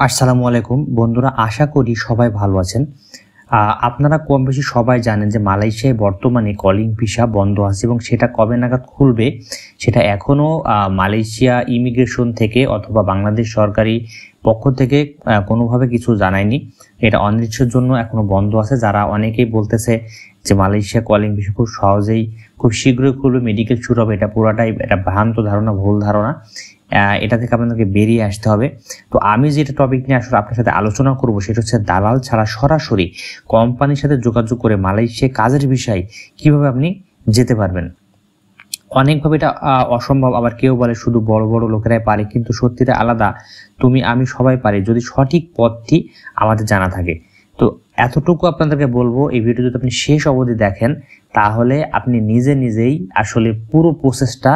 আসসালামু আলাইকুম বন্ধুরা, আশা করি সবাই ভালো আছেন। আপনারা কম বেশি সবাই জানেন যে মালয়েশিয়ায় বর্তমানে কলিং ভিসা বন্ধ আছে এবং সেটা কবে নাগাদ খুলবে সেটা এখনও মালয়েশিয়া ইমিগ্রেশন থেকে অথবা বাংলাদেশ সরকারি পক্ষ থেকে কোনোভাবে কিছু জানায়নি। এটা অনির্দিষ্টের জন্য এখনো বন্ধ আছে। যারা অনেকেই বলতেছে যে মালয়েশিয়া কলিং ভিসা খুব সহজেই খুব শীঘ্রই খুলবে, মেডিকেল শুরু হবে, এটা পুরাটাই এটা ভ্রান্ত ধারণা, ভুল ধারণা। এটা থেকে আপনাদেরকে বেরিয়ে আসতে হবে। তো আমি যেটা টপিক নিয়ে আসলে আপনার সাথে আলোচনা করব সেটা হচ্ছে দালাল ছাড়া সরাসরি কোম্পানির সাথে যোগাযোগ করে মালয়েশিয়া কাজের বিষয় কিভাবে আপনি যেতে পারবেন। অনেকভাবে এটা অসম্ভব, আবার কেউ বলে শুধু বড় বড় লোকেরাই পারে, কিন্তু সত্যিটা আলাদা। তুমি আমি সবাই পারি যদি সঠিক পথটি আমাদের জানা থাকে। তো এতটুকু আপনাদেরকে বলবো, এই ভিডিও যদি আপনি শেষ অবধি দেখেন তাহলে আপনি নিজেই আসলে পুরো প্রসেসটা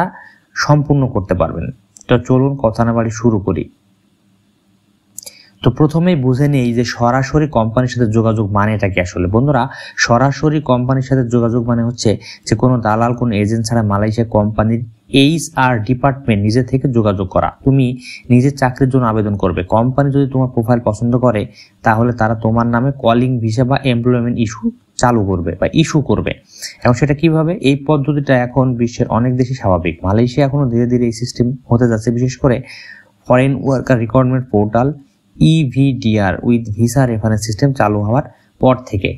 সম্পূর্ণ করতে পারবেন। তো চলুন কথা না বাড়ি শুরু করি। তো প্রথমেই বুঝে নেই যে সরাসরি কোম্পানির সাথে যোগাযোগ মানেটা কি। আসলে বন্ধুরা, সরাসরি কোম্পানির সাথে যোগাযোগ মানে হচ্ছে যে কোনো দালাল, কোনো এজেন্ট ছাড়া মালয়েশিয়া কোম্পানির HR ডিপার্টমেন্ট নিজে থেকে যোগাযোগ করা। তুমি নিজের চাকরির জন্য আবেদন করবে, কোম্পানি যদি তোমার প্রোফাইল পছন্দ করে তাহলে তারা তোমার নামে কলিং ভিসা বা এমপ্লয়মেন্ট ইস্যু চালু করবে বা ইস্যু করবে। এখন সেটা কিভাবে, এই পদ্ধতিটা এখন বিশ্বের অনেক দেশে স্বাভাবিক। মালয়েশিয়া এখনো ধীরে ধীরে এই সিস্টেম হতে যাচ্ছে, বিশেষ করে foreign worker recruitment portal EVDR with visa reference system চালু হওয়ার পর থেকে।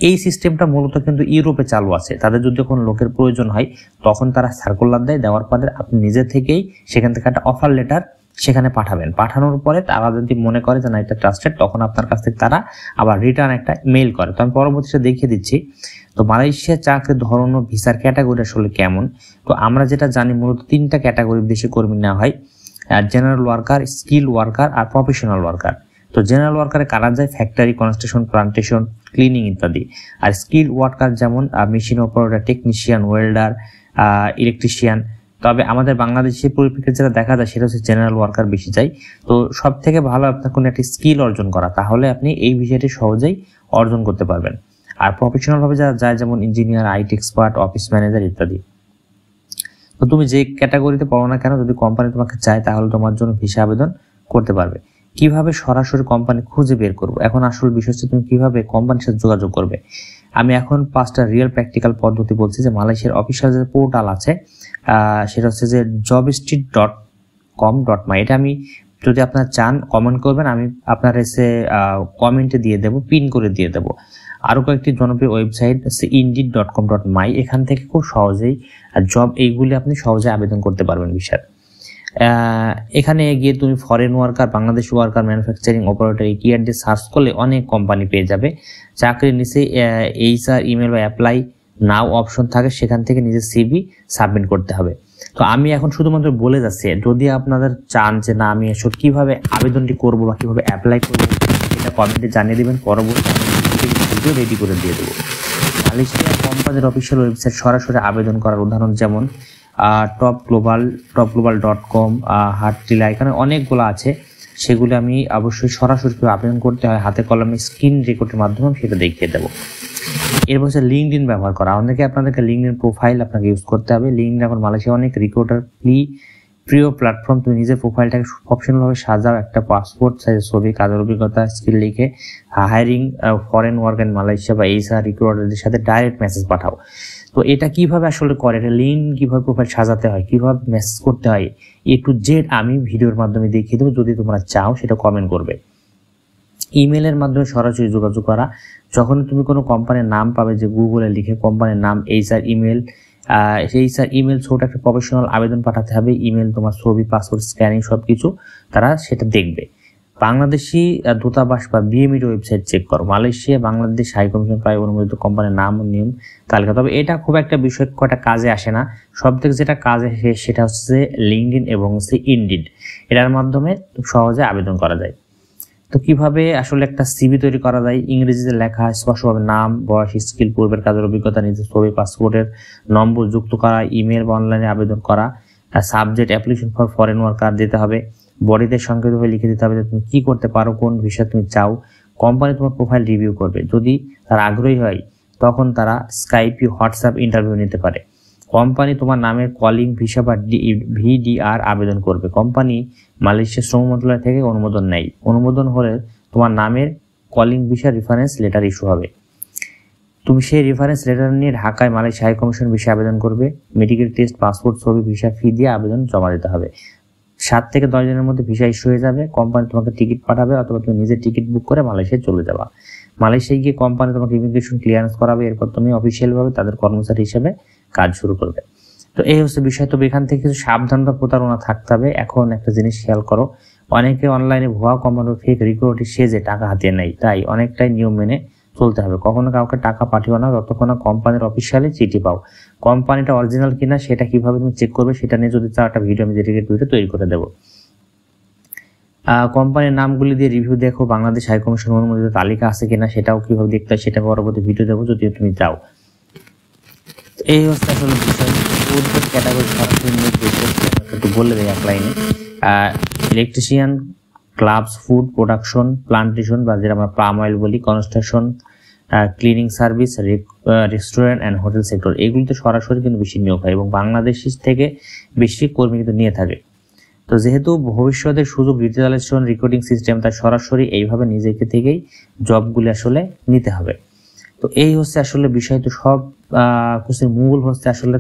এই সিস্টেমটা মূলত কিন্তু ইউরোপে চালু আছে। তাদের যদি কোনো লোকের প্রয়োজন হয় তখন তারা সার্কুলার দেয়, দেওয়ার পরে আপনি নিজে থেকেই সেখান থেকে একটা অফার লেটার সেখানে পাঠাবেন। পাঠানোর পরে তারা যদি মনে করে যে না এটা ট্রাস্টেড, তখন আপনার কাছ থেকে তারা আবার রিটার্ন একটা মেইল করে। তো আমি পরবর্তীতে দেখিয়ে দিচ্ছি। তো মালয়েশিয়া চাকরির ধরন ও ভিসার ক্যাটাগরি আসলে কেমন। তো আমরা যেটা জানি মূলত 3টা ক্যাটাগরি দেশে কর্মী নেওয়া হয়: জেনারেল ওয়ার্কার, স্কিল ওয়ার্কার আর প্রফেশনাল ওয়ার্কার। তো জেনারেল ওয়ার্কারে কারা যায়? ফ্যাক্টরি, কনস্ট্রাকশন, প্লান্টেশন, ক্লিনিং ইত্যাদি। আর স্কিল ওয়ার্কার যেমন machine operator, technician, welder, electrician. তবে আমাদের বাংলাদেশের পরিপ্রেক্ষিতে যেটা দেখা যায় সেটা হচ্ছে জেনারেল ওয়ার্কার বেশি যায়। তো সব থেকে ভালো আপনার কোনো একটি স্কিল অর্জন করা, তাহলে আপনি এই বিষয়টি সহজেই অর্জন করতে পারবেন। আর প্রফেশনাল ভাবে যারা যায় যেমন engineer, IT expert, office manager ইত্যাদি। তো তুমি যে ক্যাটাগরিতে পড়ো না কেন, যদি কোম্পানি তোমাকে চায় তাহলে তোমার জন্য ভিসা আবেদন করতে পারবে। কিভাবে সরাসরি কোম্পানি খুঁজে বের করবো, এখন আসল বিষয় হচ্ছে তুমি কিভাবে কোম্পানির সাথে যোগাযোগ করবে। আমি এখন 5টা রিয়েল প্র্যাকটিক্যাল পদ্ধতি বলছি। যে মালয়েশিয়ার অফিসিয়াল যে পোর্টাল আছে সেটা হচ্ছে যে jobstreet.com.my। এটা আমি, যদি আপনারা চান কমেন্ট করবেন, আমি আপনার এসে কমেন্টে দিয়ে দেবো, পিন করে দিয়ে দেবো। আরও কয়েকটি জনপ্রিয় ওয়েবসাইট আছে indeed.com.my, এখান থেকে খুব সহজেই জব এইগুলি আপনি সহজে আবেদন করতে পারবেন ভিসার। এখানে গিয়ে তুমি foreign worker, Bangladesh worker, manufacturing operator এই কিওয়ার্ড দিয়ে সার্চ করলে অনেক কোম্পানি পেয়ে যাবে। চাকরির নিচে HR ইমেল বা অ্যাপ্লাই নাও অপশন থাকে, সেখান থেকে নিজের CV সাবমিট করতে হবে। তো আমি এখন শুধুমাত্র বলে যাচ্ছি, যদি আপনাদের চান যে না আমি আসলে কিভাবে আবেদনটি করব বা কিভাবে অ্যাপ্লাই করবো এটা কমেন্টে জানিয়ে দেবেন, পরবর্তী ভিডিও রেডি করে দিয়ে দেবো। মালয়েশিয়া কোম্পানির অফিসিয়াল ওয়েবসাইট সরাসরি আবেদন করার উদাহরণ যেমন topglobal.com, হাটটিলা, এখানে অনেকগুলো আছে। সেগুলো আমি অবশ্যই সরাসরি আবেদন করতে হয় হাতে কলমে স্ক্রিন রেকর্ডের মাধ্যমে সেটা দেখিয়ে দেবো। এরপর হচ্ছে লিঙ্কডইন ব্যবহার করা। আপনাদেরকে লিঙ্কডইন প্রোফাইল আপনাকে ইউজ করতে হবে। লিঙ্কডইন এখন মালয়েশিয়া অনেক রিক্রুটার প্রিয় প্ল্যাটফর্ম। তুমি নিজের প্রোফাইলটাকে প্রফেশনালভাবে সাজাও, একটা পাসপোর্ট সাইজের ছবি, কাজের অভিজ্ঞতা, স্কিল লিখে hiring foreign work in Malaysia বা HR রিক্রুটারদের সাথে ডাইরেক্ট মেসেজ পাঠাও। তো এটা কিভাবে আসলে করে, এটা লিঙ্ক কিভাবে প্রোফাইল সাজাতে হয়, কিভাবে মেসেজ করতে হয়, A to Z আমি ভিডিওর মাধ্যমে দেখিয়ে দেবো। যদি তোমরা চাও সেটা কমেন্ট করবে। ইমেলের মাধ্যমে সরাসরি যোগাযোগ করা। যখন তুমি কোনো কোম্পানির নাম পাবে, যে গুগলে লিখে কোম্পানির নাম, HR ইমেল, HR ইমেল ছোট একটা প্রফেশনাল আবেদন পাঠাতে হবে। ইমেল, তোমার ছবি, পাসপোর্ট স্ক্যানিং সবকিছু তারা সেটা দেখবে। বাংলাদেশি দূতাবাস বা BMED ওয়েবসাইট চেক করো। মালয়েশিয়া বাংলাদেশ হাই কমিশন প্রায় অনুমোদিত কোম্পানির নাম ও নিয়ম তালিকা। তবে এটা খুব একটা বিষয়, কয়টা কাজে আসে না। সব থেকে যেটা কাজে আসে সেটা হচ্ছে লিঙ্কডইন এবং হচ্ছে ইনডিড। এটার মাধ্যমে সহজে আবেদন করা যায়। তো কিভাবে আসলে একটা CV তৈরি করা যায়, ইংরেজিতে লেখা, স্পষ্টভাবে নাম, বয়স, স্কিল, পূর্বের কাজের অভিজ্ঞতা, নিজের ছবি, পাসপোর্টের নম্বর যুক্ত করা, ইমেল বা অনলাইনে আবেদন করা, subject application for foreign worker দিতে হবে। বডিতে সংক্ষিপ্তভাবে লিখে দিতে হবে যে তুমি কি করতে পারো, কোন বিষয় তুমি চাও। কোম্পানি তোমার প্রোফাইল রিভিউ করবে, যদি তারা আগ্রহী হয় তখন তারা স্কাইপ, হোয়াটসঅ্যাপ ইন্টারভিউ নিতে পারে। কোম্পানি তোমার নামের কলিং ভিসা বা ভিডিআর আবেদন করবে। কোম্পানি মালয়েশিয়া শ্রম মন্ত্রণালয় থেকে অনুমোদন নেয়। অনুমোদন হলে তোমার নামের calling visa reference letter issue হবে। তুমি সেই রেফারেন্স লেটার নিয়ে ঢাকায় মালয়েশিয়া হাই কমিশন ভিসা আবেদন করবে। মেডিকেল টেস্ট, পাসপোর্ট, ছবি, ভিসা ফি দিয়ে আবেদন জমা দিতে হবে। 7 থেকে 10 দিনের মধ্যে ভিসা ইস্যু হয়ে যাবে। কোম্পানি তোমাকে টিকিট পাঠাবে অথবা তুমি নিজে টিকিট বুক করে মালয়েশিয়া চলে যাবা। মালয়েশিয়ায় গিয়ে কোম্পানি তোমাকে ইমিগ্রেশন ক্লিয়ারেন্স করাবে। এরপর তুমি অফিসিয়ালভাবে তাদের কর্মচারী হিসেবে কাজ শুরু করবে। তো এই হচ্ছে বিষয়। তবে এখান থেকে কিছু সাবধান বা প্রতারণা থাকতে হবে। এখন একটা জিনিস খেয়াল করো, অনেকে অনলাইনে ভুয়া কোম্পানি ফেক রিক্রুটার সেজে টাকা হাতিয়ে নেয়। তাই অনেকটাই নিয়ম মেনে চলতে হবে। কখনো কাউকে টাকা পাঠিও না যতক্ষণ না কোম্পানির অফিসিয়ালি চিঠি পাও। কোম্পানিটা অরিজিনাল কিনা সেটা কিভাবে তুমি চেক করবে সেটা নিয়ে যদি চাও একটা ভিডিও আমি ভিডিও তৈরি করে দেবো। কোম্পানির নামগুলি দিয়ে রিভিউ দেখো। বাংলাদেশ হাই কমিশন অনুমোদিত তালিকা আছে কিনা সেটাও কিভাবে দেখতে হয় সেটা পরবর্তী ভিডিও দেবো যদি তুমি চাও। এই হচ্ছে আসলে বিষয়। ক্যাটাগরি সরাসরি একটু বলে দেয় এক লাইনে। Electrician, clubs, food production, plantation বা যেটা আমরা পাম অয়েল বলি, construction, cleaning service, restaurant and hotel sector, এগুলিতে সরাসরি কিন্তু বেশি নিয়োগ হয় এবং বাংলাদেশ থেকে বেশি কর্মী কিন্তু নিয়ে থাকে। তো যেহেতু ভবিষ্যতের সুযোগ ডিজিটালাইজেশন রিক্রুটিং সিস্টেম, তাই সরাসরি এইভাবে নিজেকে থেকেই জবগুলি আসলে নিতে হবে। তো এই হচ্ছে আসলে বিষয়। তো সব কিছুর মূল হচ্ছে আসলে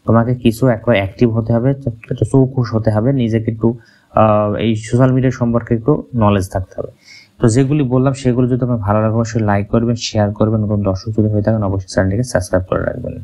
তোমাকে কিছু একটা অ্যাক্টিভ হতে হবে, একটু চৌকুশ হতে হবে, নিজেকে একটু এই সোশ্যাল মিডিয়া সম্পর্কে একটু নলেজ থাকতে হবে। তো যেগুলি বললাম সেগুলো যদি তোমার ভালো লাগে অবশ্যই লাইক করবেন, শেয়ার করবেন, নতুন দর্শক যদি হয়ে থাকেন অবশ্যই চ্যানেলটিকে সাবস্ক্রাইব করে রাখবেন।